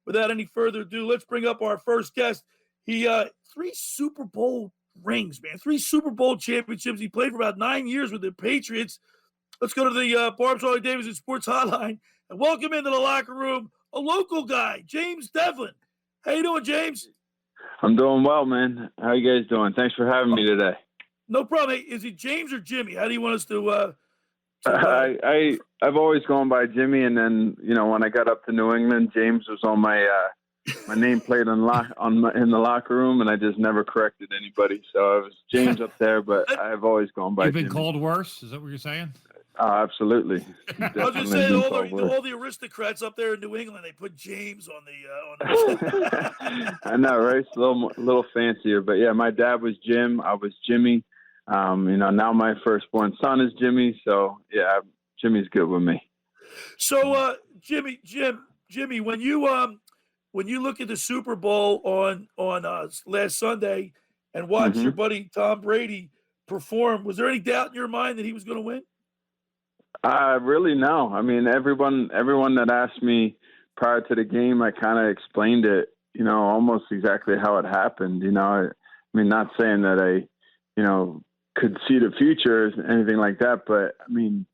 without any further ado, let's bring up our first guest. He 3 Super Bowl rings, man. 3 Super Bowl championships. He played for about 9 years with the Patriots. Let's go to the Barb's Harley Davidson Sports Hotline and welcome into the locker room a local guy, James Develin. How you doing, James? I'm doing well, man. How you guys doing? Thanks for having me today. No problem. Hey, is it James or Jimmy? How do you want us to I've always gone by Jimmy, and then when I got up to New England, James was on my my nameplate in the locker room, and I just never corrected anybody. So I was James up there, but I've always gone by. You've been Jimmy. called worse? Is that what you're saying? Absolutely. I was just saying, all the aristocrats up there in New England, they put James on the. I know, right? It's a little fancier, but yeah, my dad was Jim. I was Jimmy. Now my firstborn son is Jimmy. So yeah, Jimmy's good with me. So Jimmy, when you look at the Super Bowl on last Sunday and watch your buddy Tom Brady perform, was there any doubt in your mind that he was going to win? Really, no. I mean, everyone that asked me prior to the game, I kind of explained it, almost exactly how it happened. I mean, not saying that I, could see the future or anything like that, but I mean,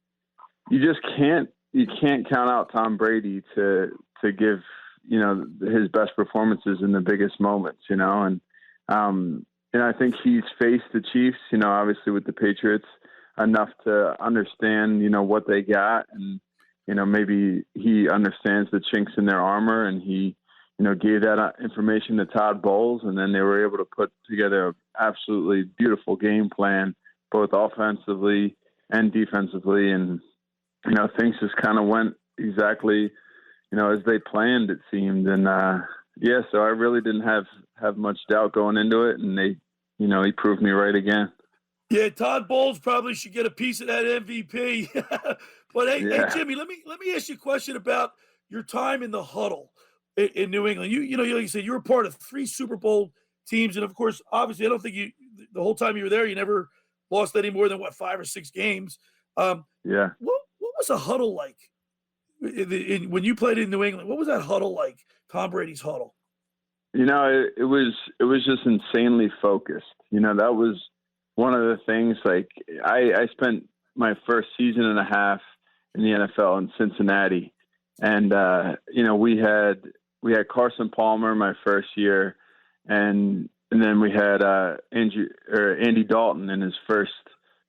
you can't count out Tom Brady to give, his best performances in the biggest moments, and I think he's faced the Chiefs, obviously with the Patriots, enough to understand, what they got. And, maybe he understands the chinks in their armor, and he, gave that information to Todd Bowles, and then they were able to put together an absolutely beautiful game plan, both offensively and defensively. And, things just kind of went exactly, as they planned, it seemed. And, so I really didn't have much doubt going into it. And they, he proved me right again. Yeah, Todd Bowles probably should get a piece of that MVP. But hey, Jimmy, let me ask you a question about your time in the huddle in New England. You like you said, you were part of 3 Super Bowl teams, and of course, obviously, I don't think the whole time you were there, you never lost any more than 5 or 6 games. What was a huddle like when you played in New England? What was that huddle like? Tom Brady's huddle. It was just insanely focused. That was one of the things. Like I spent my first season and a half in the NFL in Cincinnati, and we had Carson Palmer my first year, and then we had Andy Dalton in his first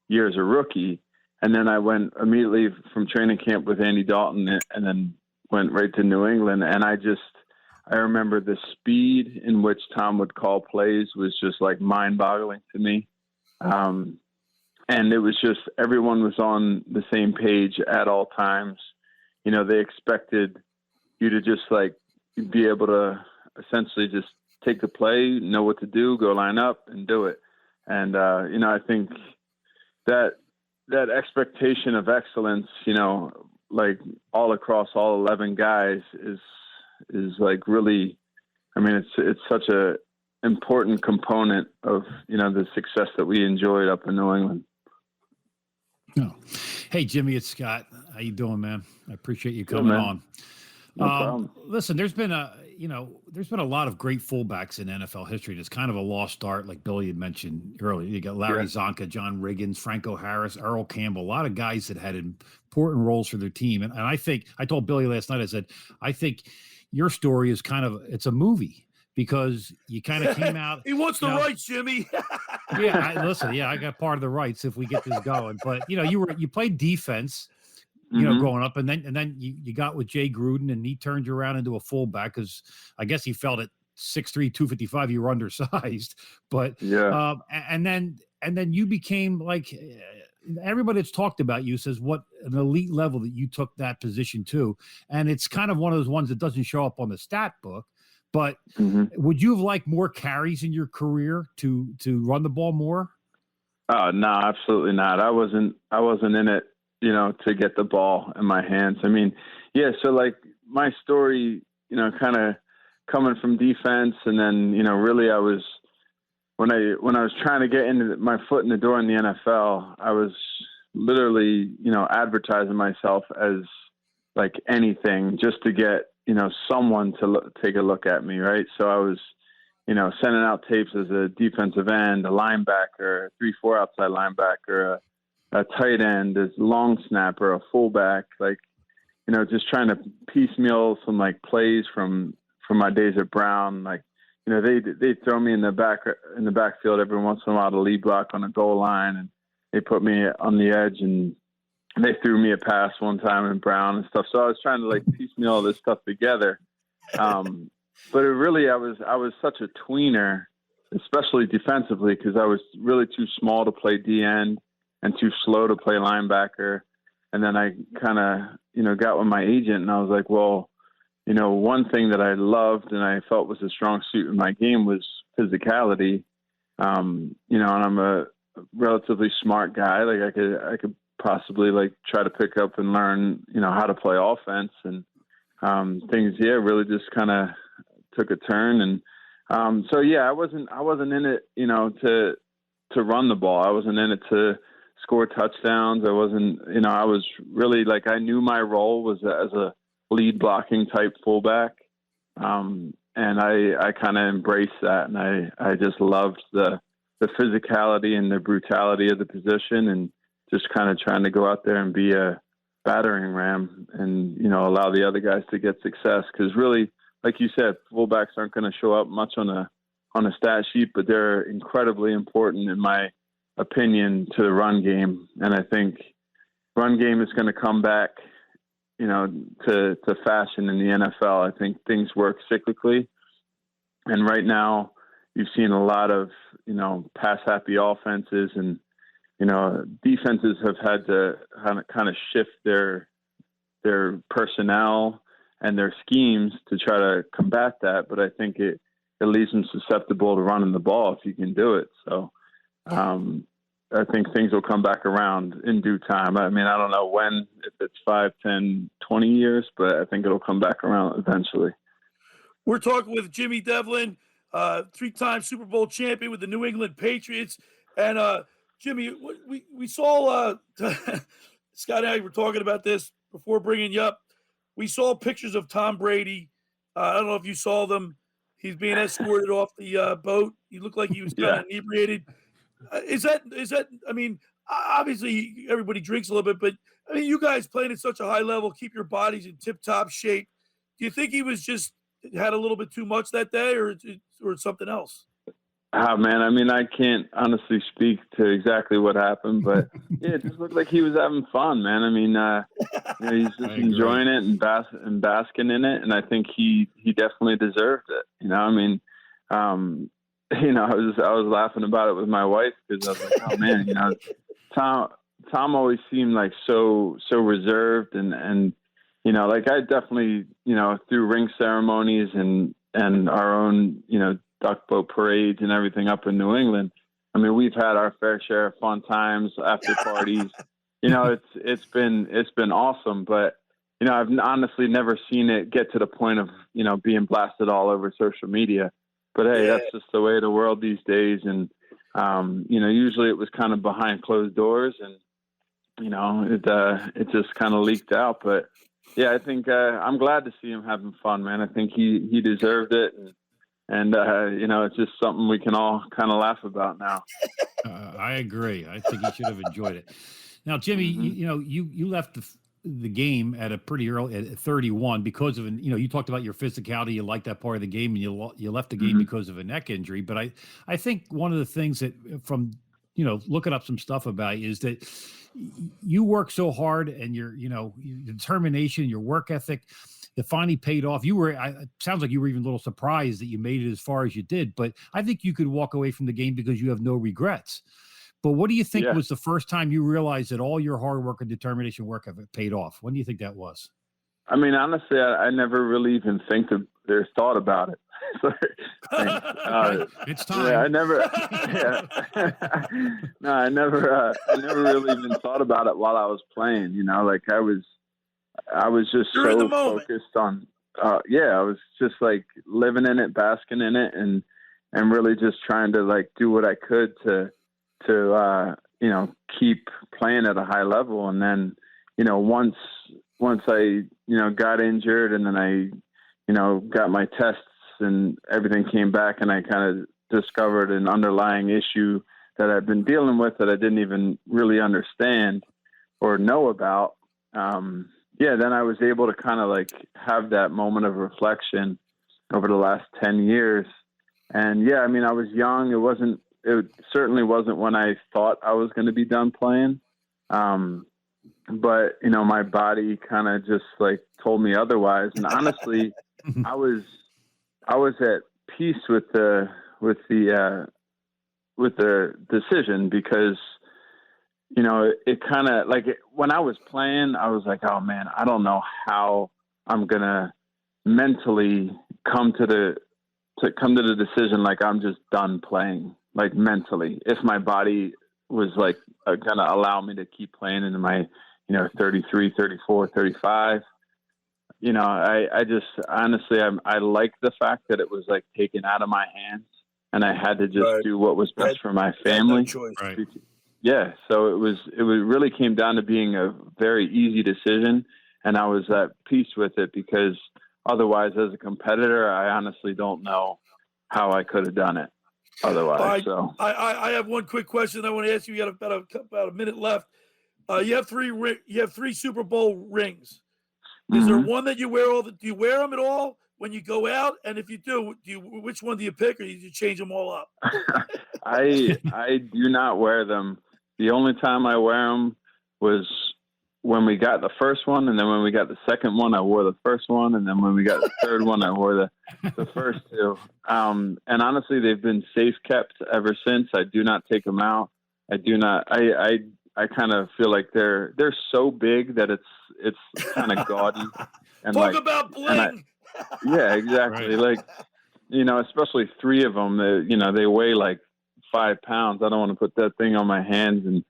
year as a rookie, and then I went immediately from training camp with Andy Dalton, and then went right to New England, and I remember the speed in which Tom would call plays was just like mind-boggling to me. And it was just, everyone was on the same page at all times. They expected you to just like be able to essentially just take the play, know what to do, go line up and do it. And, I think that expectation of excellence, like all across all 11 guys is like really, I mean, it's such a important component of, the success that we enjoyed up in New England. Oh. Hey, Jimmy, it's Scott. How you doing, man? I appreciate you coming on. No problem. Listen, there's been a lot of great fullbacks in NFL history. It's kind of a lost art, like Billy had mentioned earlier. You got Larry Zonka, John Riggins, Franco Harris, Earl Campbell, a lot of guys that had important roles for their team. And I think, I told Billy last night, I said, I think your story is it's a movie, because you kind of came out. He wants the rights, Jimmy. I got part of the rights if we get this going. But you played defense, growing up, and then you got with Jay Gruden, and he turned you around into a fullback because I guess he felt at 6'3", 255 you were undersized. But and then you became like, everybody that's talked about you says what an elite level that you took that position to, and it's kind of one of those ones that doesn't show up on the stat book. But would you have liked more carries in your career to run the ball more? No, absolutely not. I wasn't in it, to get the ball in my hands. I mean, so like my story, kind of coming from defense, and then, really I was, when I was trying to get into my foot in the door in the NFL, I was literally, advertising myself as like anything just to get, someone to take a look at me, right? So I was, sending out tapes as a defensive end, a linebacker, a 3-4 outside linebacker, a tight end, a long snapper, a fullback, like, just trying to piecemeal some like plays from my days at Brown. Like, they throw me in the backfield every once in a while to lead block on a goal line, and they put me on the edge, and they threw me a pass one time in Brown and stuff. So I was trying to like piecemeal all this stuff together. But it really, I was such a tweener, especially defensively, because I was really too small to play D end and too slow to play linebacker. And then I kind of, got with my agent, and I was like, well, one thing that I loved and I felt was a strong suit in my game was physicality. And I'm a relatively smart guy. Like I could possibly like try to pick up and learn, how to play offense, and things, really just kind of took a turn. And I wasn't in it, to run the ball. I wasn't in it to score touchdowns. I wasn't, I was really like, I knew my role was as a lead blocking type fullback. And I kind of embraced that. And I just loved the physicality and the brutality of the position, and just kind of trying to go out there and be a battering ram and, allow the other guys to get success. Cause really, like you said, fullbacks aren't going to show up much on a stat sheet, but they're incredibly important in my opinion to the run game. And I think run game is going to come back, to fashion in the NFL. I think things work cyclically. And right now you've seen a lot of, pass happy offenses, and, defenses have had to kind of shift their personnel and their schemes to try to combat that. But I think it leaves them susceptible to running the ball if you can do it. So I think things will come back around in due time. I mean, I don't know when, if it's 5, 10, 20 years, but I think it'll come back around eventually. We're talking with Jimmy Develin, 3-time Super Bowl champion with the New England Patriots. And Jimmy, we saw Scott and I were talking about this before bringing you up. We saw pictures of Tom Brady. I don't know if you saw them. He's being escorted off the boat. He looked like he was kind of inebriated. Is that? I mean, obviously everybody drinks a little bit, but I mean, you guys playing at such a high level, keep your bodies in tip-top shape. Do you think he was just had a little bit too much that day, or something else? Oh, man, I mean, I can't honestly speak to exactly what happened, but yeah, it just looked like he was having fun, man. I mean, he's just enjoying it and basking in it, and I think he definitely deserved it. I mean, I was laughing about it with my wife, because I was like, oh man, Tom always seemed like so reserved, and like I definitely, through ring ceremonies and our own, duck boat parades and everything up in New England. I mean, we've had our fair share of fun times, after parties. It's been awesome, but I've honestly never seen it get to the point of being blasted all over social media. But hey, that's just the way of the world these days. And usually it was kind of behind closed doors, and it just kind of leaked out. But yeah, I think I'm glad to see him having fun, man. I think he deserved it. And it's just something we can all kind of laugh about now. I agree. I think he should have enjoyed it. Now, Jimmy, you left the game at a pretty early, at 31, because of you talked about your physicality. You liked that part of the game, and you left the game because of a neck injury. But I think one of the things that from looking up some stuff about you is that you work so hard, and your determination, your work ethic, that finally paid off. It sounds like you were even a little surprised that you made it as far as you did, but I think you could walk away from the game because you have no regrets. But what do you think was the first time you realized that all your hard work and determination work have paid off? When do you think that was? I mean, honestly, I never really even thought about it. It's time. Yeah, I never really even thought about it while I was playing. Like I was just so focused on, I was just like living in it, basking in it, and really just trying to like do what I could to keep playing at a high level. And then, once I, got injured, and then I, got my tests and everything came back, and I kind of discovered an underlying issue that I've been dealing with that I didn't even really understand or know about. Then I was able to kind of like have that moment of reflection over the last 10 years. And I was young. It certainly wasn't when I thought I was going to be done playing. But my body kind of just like told me otherwise. And honestly, I was at peace with the decision, because it kind of like when I was playing, I was like, oh man, I don't know how I'm gonna mentally come to the decision like I'm just done playing, like mentally, if my body was like gonna allow me to keep playing into my 33, 34, 35. I just honestly, I like the fact that it was like taken out of my hands, and I had to just do what was best for my family. No choice. Right. Yeah. So it really came down to being a very easy decision, and I was at peace with it, because otherwise, as a competitor, I honestly don't know how I could have done it otherwise. Right. So I have one quick question I want to ask you. You got about a minute left. You have three Super Bowl rings. Is there one that you wear do you wear them at all when you go out? And if you do, which one do you pick, or do you change them all up? I do not wear them. The only time I wear them was when we got the first one, and then when we got the second one, I wore the first one, and then when we got the third one, I wore the first two. And honestly, they've been safe kept ever since. I do not take them out. I do not. I kind of feel like they're so big that it's kind of gaudy. And Talk about bling. Yeah, exactly. Right. Like, especially three of them. They weigh like 5 pounds. I don't want to put that thing on my hands, and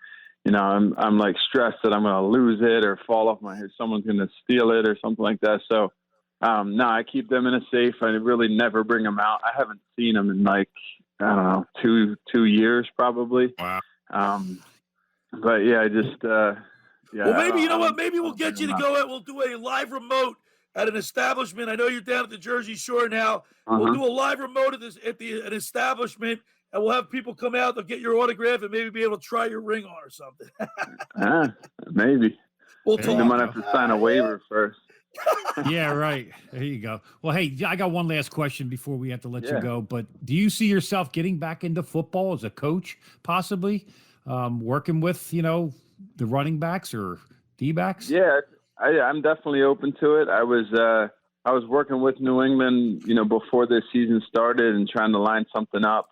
I'm like stressed that I'm going to lose it or fall off my head. Someone's going to steal it or something like that. So, no, I keep them in a safe. I really never bring them out. I haven't seen them in like, I don't know, 2 years probably. Wow. But yeah, I just, Well, maybe you know what? Maybe we'll get you to go out. We'll do a live remote at an establishment. I know you're down at the Jersey Shore now. We'll do a live remote at an establishment, and we'll have people come out. They'll get your autograph and maybe be able to try your ring on or something. Maybe. We'll They talk. might have to sign a waiver first. Yeah, right. There you go. Well, hey, I got one last question before we have to let you go. But do you see yourself getting back into football as a coach, possibly working with, the running backs or D-backs? Yeah, I'm definitely open to it. I was working with New England, before this season started and trying to line something up.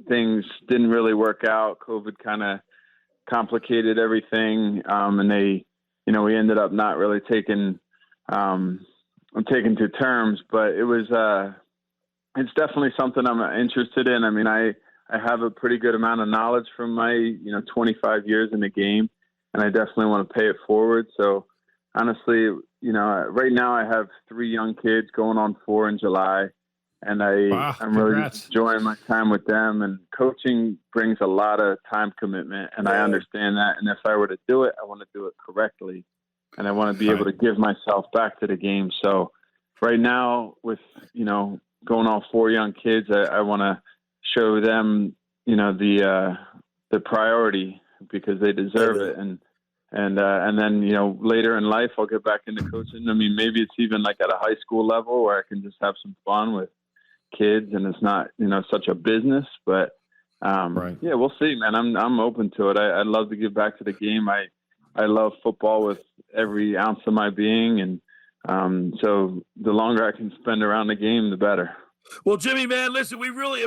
Things didn't really work out. COVID kind of complicated everything. And they, we ended up not really taking to terms, but it was, it's definitely something I'm interested in. I mean, I have a pretty good amount of knowledge from my, 25 years in the game, and I definitely want to pay it forward. So honestly, right now I have 3 young kids going on 4 in July, and I'm really enjoying my time with them. And coaching brings a lot of time commitment, and I understand that. And if I were to do it, I want to do it correctly, and I want to be able to give myself back to the game. So right now with, going on 4 young kids, I want to show them, the priority, because they deserve it. And then, later in life, I'll get back into coaching. I mean, maybe it's even like at a high school level where I can just have some fun with kids, and it's not, such a business, but, yeah, we'll see, man. I'm open to it. I'd love to give back to the game. I love football with every ounce of my being. And, so the longer I can spend around the game, the better. Well, Jimmy, man, listen, we really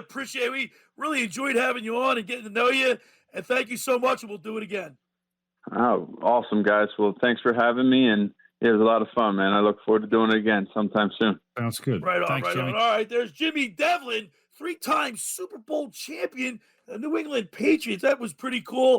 enjoyed having you on and getting to know you. And thank you so much. And we'll do it again. Oh, awesome, guys. Well, thanks for having me. And it was a lot of fun, man. I look forward to doing it again sometime soon. Sounds good. Right on, Thanks, right Jimmy. on. All right, there's Jimmy Develin, 3-time Super Bowl champion, the New England Patriots. That was pretty cool.